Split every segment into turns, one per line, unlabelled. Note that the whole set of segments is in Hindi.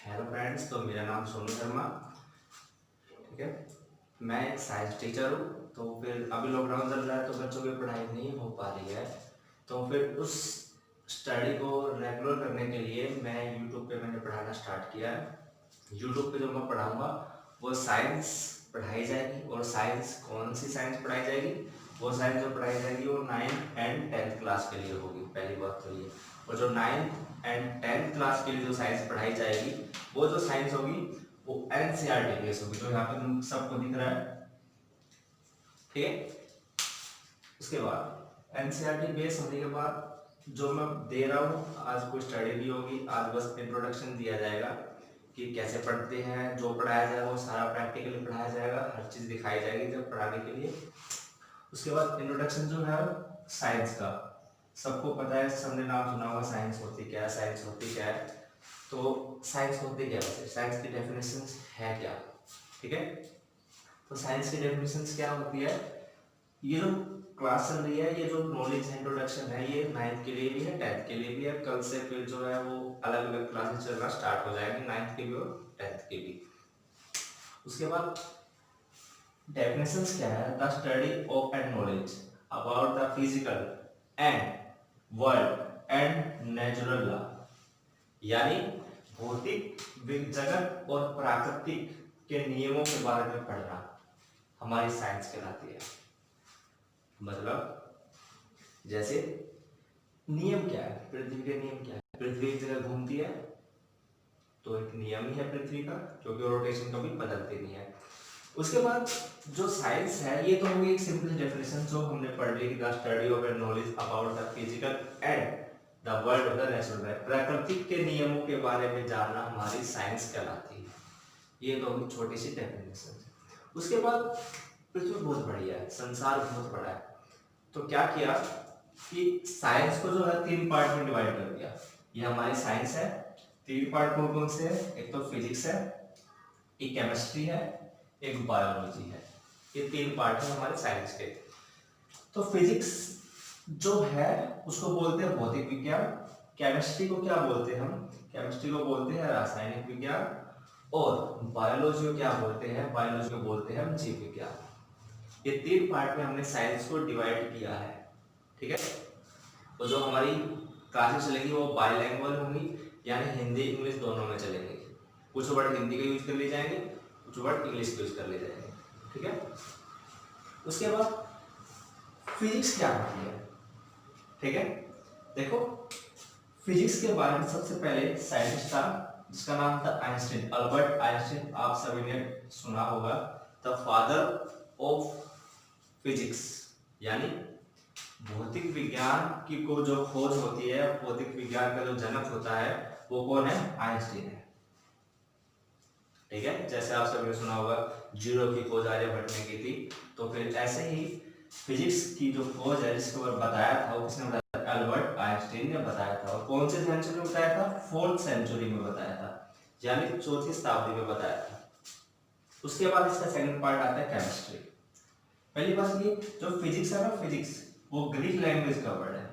हेलो फ्रेंड्स, तो मेरा नाम सोनू शर्मा। ठीक है, मैं एक साइंस टीचर हूँ। तो फिर अभी लॉकडाउन चल रहा है तो बच्चों की पढ़ाई नहीं हो पा रही है। तो फिर उस स्टडी को रेगुलर करने के लिए मैं यूट्यूब पे मैंने पढ़ाना स्टार्ट किया है। यूट्यूब पे जो मैं पढ़ाऊँगा वो साइंस पढ़ाई जाएगी। और साइंस, कौन सी साइंस पढ़ाई जाएगी? वो साइंस जो पढ़ाई जाएगी वो 9th एंड 10th क्लास के लिए होगी, पहली बात तो ये। और जो 9th एंड 10th क्लास के लिए जो साइंस पढ़ाई जाएगी, वो जो साइंस होगी वो एनसीईआरटी बेस होगी, जो यहाँ पे तुम सबको दिख रहा है। ठीक है, उसके बाद एनसीईआरटी बेस होने के बाद जो मैं दे रहा हूँ, आज कोई स्टडी भी होगी, आज बस इंट्रोडक्शन दिया जाएगा कि कैसे पढ़ते हैं। जो पढ़ाया जाएगा वो सारा प्रैक्टिकली पढ़ाया जाएगा, हर चीज़ दिखाई जाएगी जब पढ़ाने के लिए। उसके बाद इंट्रोडक्शन जो है साइंस का, सबको पता है, सबने नाम सुना होगा साइंस होती क्या है, साइंस होती क्या है। तो साइंस होती क्या है, साइंस की डेफिनेशन है क्या? ठीक है, तो साइंस की डेफिनेशन क्या होती है? ये जो क्लास चल रही है, ये जो नॉलेज इंट्रोडक्शन है, ये 9th के लिए भी है, 10th के लिए भी है। कल से फिर जो है वो अलग अलग क्लासेस चलना स्टार्ट हो जाएंगे, 9th की भी और 10th की भी। उसके बाद डेफिनेशंस क्या है? The study of and knowledge about the physical and world and natural law, यानी भौतिक जगत और प्राकृतिक के नियमों के बारे में पढ़ना हमारी साइंस कहलाती है। मतलब जैसे नियम क्या है, पृथ्वी के नियम क्या है? पृथ्वी एक जगह घूमती है तो एक नियम ही है पृथ्वी का, क्योंकि रोटेशन कभी बदलती नहीं है। उसके बाद जो साइंस है, ये तो होगी एक सिंपल डेफिनेशन जो हमने पढ़ ली, the study of and knowledge about the physical and the world of the natural. प्राकृतिक के नियमों के बारे में जानना हमारी साइंस कहलाती है। ये तो होगी छोटी सी डेफिनेशन। उसके बाद पृथ्वी बहुत बड़ी है, संसार बहुत बड़ा है, तो क्या किया कि साइंस को जो है 3 पार्ट में डिवाइड कर दिया। ये हमारी साइंस है। 3 पार्ट कौन कौन से है? एक तो फिजिक्स है, एक केमिस्ट्री है, एक बायोलॉजी है। ये 3 पार्ट है हमारे साइंस के। तो फिजिक्स जो है उसको बोलते हैं भौतिक विज्ञान। केमिस्ट्री को क्या बोलते हैं हम? केमिस्ट्री को बोलते हैं रासायनिक विज्ञान। और बायोलॉजी को क्या बोलते हैं? बायोलॉजी को बोलते हैं हम जीव विज्ञान। ये 3 पार्ट में हमने साइंस को डिवाइड किया है। ठीक है, तो जो हमारी क्लासेस चलेगी वो बाइलैंग्वेज होंगी, यानी हिंदी इंग्लिश दोनों में चलेंगे। कुछ वर्ड हिंदी का यूज कर लिए जाएंगे, कुछ वर्ड इंग्लिश का यूज कर लिए जाएंगे। ठीक है, उसके बाद फिजिक्स क्या होती है? ठीक है, देखो फिजिक्स के बारे में सबसे पहले साइंटिस्ट था जिसका नाम था आइंस्टीन, अल्बर्ट आइंस्टीन। आप सभी ने सुना होगा, द फादर ऑफ फिजिक्स, यानी भौतिक विज्ञान की को जो खोज होती है, भौतिक विज्ञान का जो जनक होता है वो कौन है? आइंस्टीन है। ठीक है, जैसे आप सभी ने सुना होगा जीरो की खोज आर्यभट्ट ने की थी, तो फिर ऐसे ही फिजिक्स की जो खोज है जिसके ऊपर बताया था वो किसने बताया? अल्बर्ट आइंस्टीन ने बताया था। और कौन से सेंचुरी में बताया था? 4th सेंचुरी में बताया था, यानी 4वीं शताब्दी में बताया था। उसके बाद इसका सेकंड पार्ट आता है केमिस्ट्री। पहली बात ये, जो फिजिक्स है ना, फिजिक्स वो ग्रीक लैंग्वेज का वर्ड है।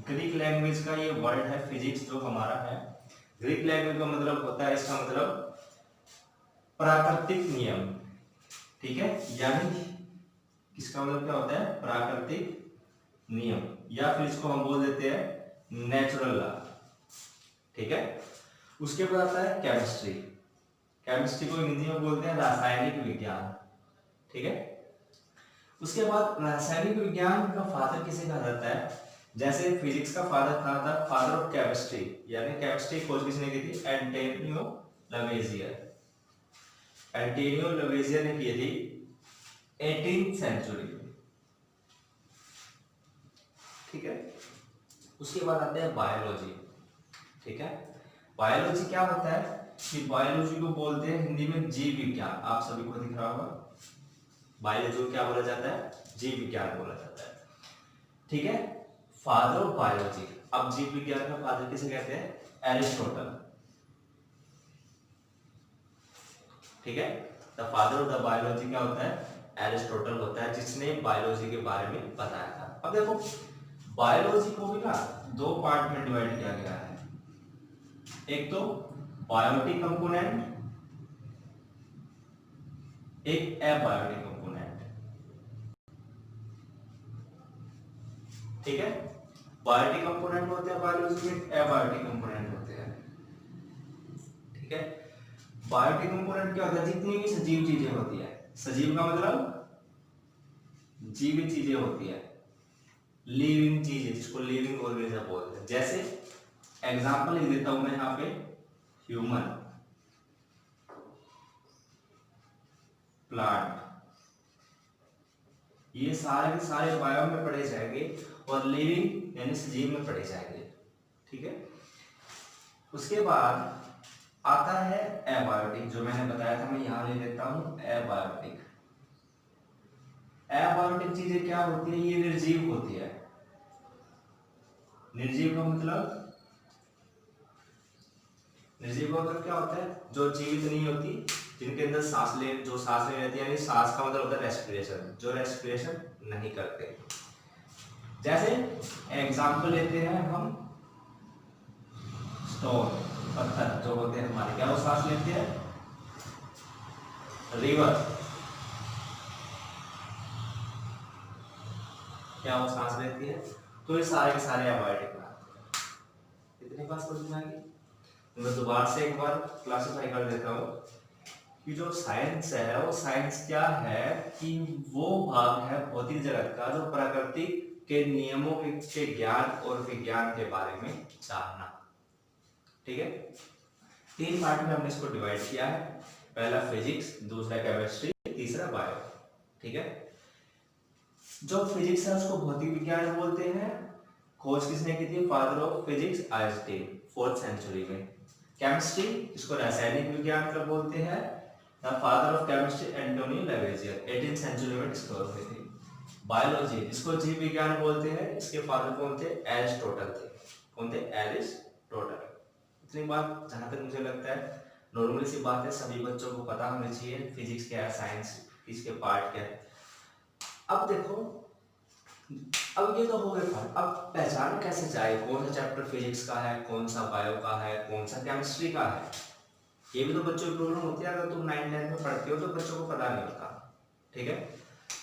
ग्रीक लैंग्वेज का ये वर्ड है फिजिक्स जो हमारा है। ग्रीक लैंग्वेज का मतलब होता है, इसका मतलब प्राकृतिक नियम। ठीक है, यानी इसका मतलब क्या होता है? प्राकृतिक नियम, या फिर इसको हम बोल देते हैं नेचुरल लॉ। ठीक है, उसके बाद आता है केमिस्ट्री। केमिस्ट्री को हिंदी में बोलते हैं रासायनिक विज्ञान। ठीक है, उसके बाद रासायनिक विज्ञान का फादर किसे कहा जाता है? जैसे फिजिक्स का फादर था द फादर ऑफ केमिस्ट्री, यानी केमिस्ट्री खोज किसने की थी? एंटोनियो लवेजियर। एंटोनियो लवेजियर ने की थी 18th सेंचुरी में। ठीक है, उसके बाद आते हैं बायोलॉजी। ठीक है, बायोलॉजी क्या होता है कि बायोलॉजी को बोलते हैं हिंदी में जीव विज्ञान। आप सभी को दिख रहा होगा, बायोलॉजी को क्या बोला जाता है? जीव विज्ञान बोला जाता है। ठीक है, फादर ऑफ बायोलॉजी। अब जीव विज्ञान का फादर किसे कहते हैं? एरिस्टोटल। ठीक है, the father of the biology क्या होता है? एरिस्टोटल होता है, जिसने बायोलॉजी के बारे में बताया था। अब देखो बायोलॉजी को भी ना 2 पार्ट में डिवाइड किया गया है। एक तो बायोटिक कंपोनेंट, एक एबायोटिक कंपोनेंट। ठीक है, बायोटिक कंपोनेंट होते हैं बायोलॉजी में, एबायोटिक कंपोनेंट होते हैं। ठीक है, बायोटिक कंपोनेंट क्या होता है? जितनी भी सजीव चीजें होती है, सजीव का मतलब जीवित चीजें होती है, लिविंग चीजें, जिसको लिविंग ऑर्गेनिज्म बोलते हैं। जैसे एग्जांपल लिख देता हूं मैं यहाँ पे, ह्यूमन, प्लांट, ये सारे के सारे बायो में पढ़े जाएंगे और लिविंग यानी सजीव में पढ़े जाएंगे। ठीक है, उसके बाद आता है एबायोटिक, जो मैंने बताया था, मैं यहाँ ले लेता हूँ एबायोटिक। एबायोटिक चीजें क्या होती है? ये निर्जीव होती है। निर्जीव का मतलब, निर्जीव का मतलब क्या होता है? जो जीवित नहीं होती, जिनके अंदर सांस ले, जो सांस ले लेती है, यानी सांस का मतलब होता है रेस्पिरेशन, जो रेस्पिरेशन नहीं करते। जैसे एग्जांपल लेते हैं हम, स्टोन, पत्थर जो होते हैं हमारे, क्या वो सांस लेते हैं? रिवर, क्या वो सांस लेती है? तो ये सारे के सारे एबायोटिक बनाते हैं। इतनी बात समझ में आ गई? मैं दोबारा से एक बार क्लासिफाई कर देता हूँ कि जो साइंस है, वो साइंस क्या है कि वो भाग है भौतिक जगत का जो प्रकृति के नियमों के ज्ञान और विज्ञान के बारे में जानना। ठीक है, 3 पार्ट में हमने इसको डिवाइड किया है, पहला फिजिक्स, दूसरा केमिस्ट्री, तीसरा बायो। ठीक है, जो फिजिक्स है उसको भौतिक विज्ञान बोलते हैं। खोज किसने की थी? Father of physics Einstein, 4th century में। केमिस्ट्री, इसको रासायनिक विज्ञान का बोलते हैं, the father of chemistry Antoine Lavoisier, 18th century में डिस्कवर हुए थे। बायोलॉजी, इसको जीव विज्ञान बोलते हैं, इसके फादर कौन थे? एरिस्टोटल थे। कौन थे? एरिस्टोटल। इतनी बात जहां तक मुझे लगता है नॉर्मली सी बात है, सभी बच्चों को पता होनी चाहिए फिजिक्स क्या है, साइंस इसके पार्ट क्या है। अब देखो, अब ये तो हो गया, अब पहचान कैसे जाए कौन सा चैप्टर फिजिक्स का है, कौन सा बायो का है, कौन सा केमिस्ट्री का है? ये भी तो बच्चों की प्रॉब्लम होती है, अगर तुम 9th 10th में पढ़ते हो तो बच्चों को पता नहीं होता। ठीक है,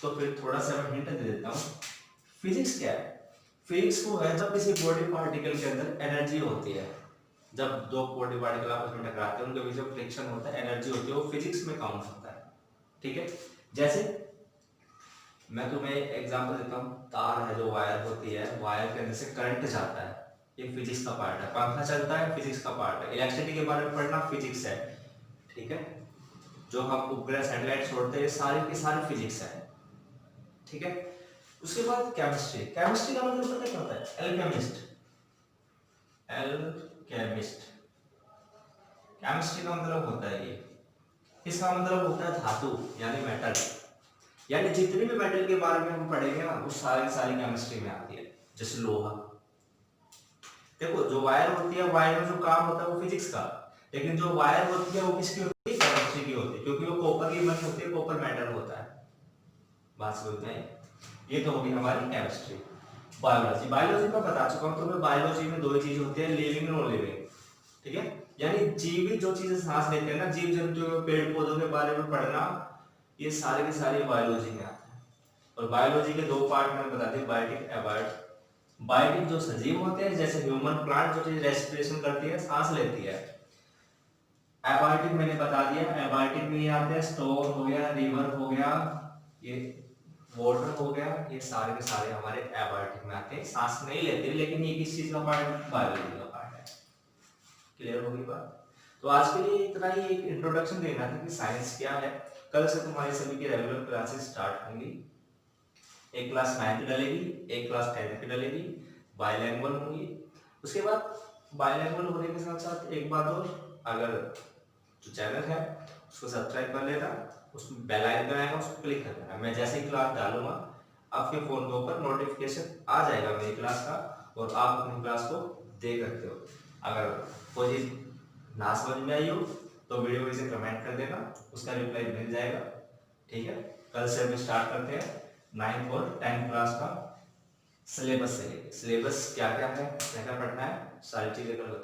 तो फिर थोड़ा सा मैं हिंट दे देता हूँ। फिजिक्स क्या है? फिजिक्स वो है जब किसी बॉडी पार्टिकल के अंदर एनर्जी होती है, जब दो बॉडी पार्टिकल आपस में टकराते हैं, उनके बीच में फ्रिक्शन होता है, एनर्जी होती है, वो फिजिक्स में काउंट होता है। ठीक है, जैसे मैं तुम्हें एग्जांपल देता हूँ, तार है जो वायर होती है, वायर के अंदर से करंट जाता है, ये फिजिक्स का पार्ट है। पंखा चलता है, फिजिक्स का पार्ट है। इलेक्ट्रिसिटी के बारे में पढ़ना फिजिक्स है। ठीक है, जो हम उपग्रह सैटेलाइट छोड़ते हैं, सारे के सारे फिजिक्स है। ठीक है, उसके बाद केमिस्ट्री। केमिस्ट्री का मतलब पता क्या होता है? Alchemist, alchemist. केमिस्ट्री का मतलब होता है ये, इसका मतलब होता है धातु यानी मेटल, यानी जितने भी मेटल के बारे में हम पढ़ेंगे ना, वो सारी सारी केमिस्ट्री में आती है। जैसे लोहा, देखो जो वायर होती है, वायर में जो काम होता है वो फिजिक्स का, लेकिन जो वायर होती है वो किसकी होती है? केमिस्ट्री की होती है, क्योंकि वो कॉपर की बनी होती है, कॉपर मेटल होता है। बात समझ में आई? ये तो होगी हमारी केमिस्ट्री। बायोलॉजी, बायोलॉजी का बता चुका हूँ तुम्हें, बायोलॉजी में 2 ही चीज होती है, लिविंग और नॉन लिविंग। ठीक है, यानी जीवित जो चीजें सांस लेते हैं ना, जीव जंतु, पेड़ पौधों के बारे में पढ़ना, ये सारे के सारे बायोलॉजी में आते हैं। और बायोलॉजी के 2 पार्ट मैंने बता दिए, बायोटिक, एबायोटिक। बायोटिक जो सजीव होते हैं, जैसे ह्यूमन, प्लांट, जो चीज रेस्पिरेशन करती है, सांस लेती है। एबायोटिक मैंने बता दिया, एबायोटिक में ये आते हैं, स्टोन हो गया, रिवर हो गया, ये वाटर हो गया, ये सारे के सारे हमारे एबायोटिक में आते हैं। सांस नहीं लेते, लेकिन ये किस चीज का पार्ट है? बायोलॉजी का पार्ट है। क्लियर होगी बात? तो आज के लिए इतना ही, एक इंट्रोडक्शन देना था कि साइंस क्या है। कल से तुम्हारी सभी की रेगुलर क्लासेस स्टार्ट होंगी। एक क्लास 9th डलेगी, एक क्लास 10th की डलेगी, बायलैंग्वेज होंगी। उसके बाद बायलैंग्वेज होने के साथ साथ एक बात और, अगर जो चैनल है उसको सब्सक्राइब कर लेना, उसमें बेल आइकन आएगा, उसको क्लिक कर देना। मैं जैसे ही क्लास डालूंगा आपके फोन के ऊपर नोटिफिकेशन आ जाएगा मेरी क्लास का, और आप अपनी क्लास को देख सकते हो। अगर कोई चीज ना समझ में आई हो तो वीडियो को इसे कमेंट कर देना, उसका रिप्लाई मिल जाएगा। ठीक है, कल से हम स्टार्ट करते हैं 9th और 10th क्लास का सिलेबस से लेके। सिलेबस क्या क्या है, क्या क्या पढ़ना है, सारी चीजें कल